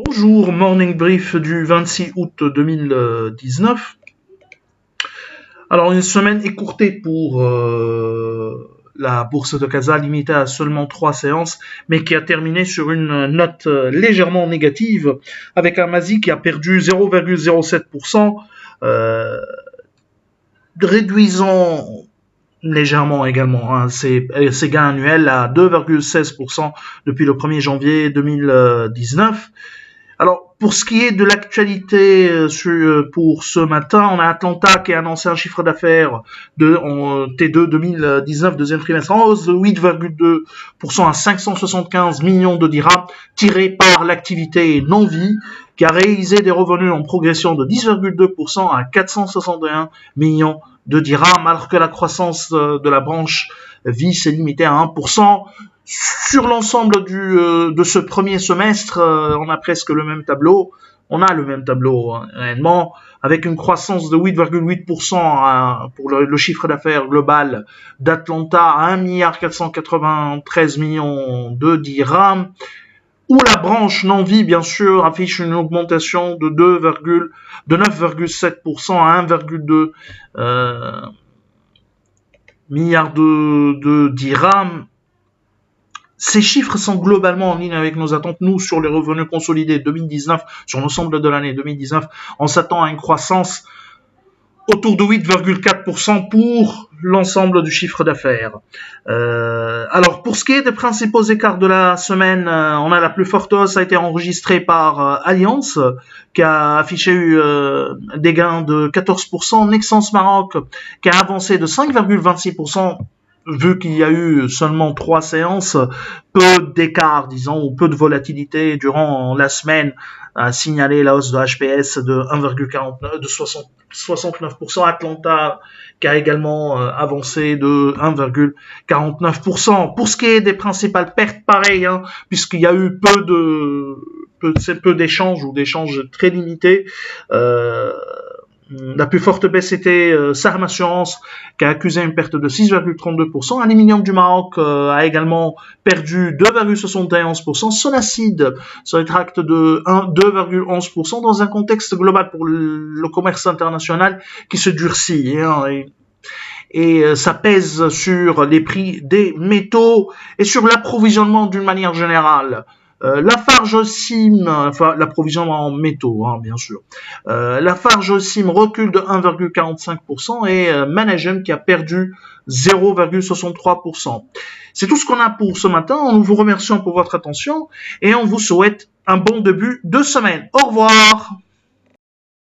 Bonjour, morning brief du 26 août 2019. Alors, une semaine écourtée pour la bourse de Casa, limitée à seulement 3 séances, mais qui a terminé sur une note légèrement négative, avec un Masi qui a perdu 0,07%, réduisant légèrement également ses gains annuels à 2,16% depuis le 1er janvier 2019. Alors, pour ce qui est de l'actualité pour ce matin, on a Atlanta qui a annoncé un chiffre d'affaires en T2 2019, deuxième trimestre, en hausse de 8,2% à 575 millions de dirhams, tiré par l'activité non-vie, qui a réalisé des revenus en progression de 10,2% à 461 millions de dirhams, alors que la croissance de la branche vie s'est limitée à 1%. Sur l'ensemble de ce premier semestre, on a presque le même tableau. On a le même tableau réellement, avec une croissance de 8,8% pour le chiffre d'affaires global d'Atlanta à 1,493 millions de dirhams, où la branche non-vie, bien sûr, affiche une augmentation de 9,7% à 1,2 milliards de dirhams. Ces chiffres sont globalement en ligne avec nos attentes. Nous, sur les revenus consolidés 2019, sur l'ensemble de l'année 2019, on s'attend à une croissance autour de 8,4% pour l'ensemble du chiffre d'affaires. Alors, pour ce qui est des principaux écarts de la semaine, on a la plus forte hausse a été enregistrée par Allianz, qui a affiché des gains de 14%. Nexans Maroc, qui a avancé de 5,26%. Vu qu'il y a eu seulement 3 séances, peu d'écart, disons, ou peu de volatilité durant la semaine, a signalé la hausse de HPS de 1,49, de 69%. Atlanta, qui a également avancé de 1,49%. Pour ce qui est des principales pertes, pareil, puisqu'il y a eu peu d'échanges ou d'échanges très limités. La plus forte baisse était Saham Assurance, qui a accusé une perte de 6,32%. Aluminium du Maroc a également perdu 2,71%. Sonacid se rétracte de 2,11% dans un contexte global pour le commerce international qui se durcit. Et ça pèse sur les prix des métaux et sur l'approvisionnement d'une manière générale. Lafarge Sim, enfin l'approvisionnement en métaux, bien sûr. Lafarge Sim recule de 1,45% et Managem qui a perdu 0,63%. C'est tout ce qu'on a pour ce matin. Nous vous remercions pour votre attention et on vous souhaite un bon début de semaine. Au revoir.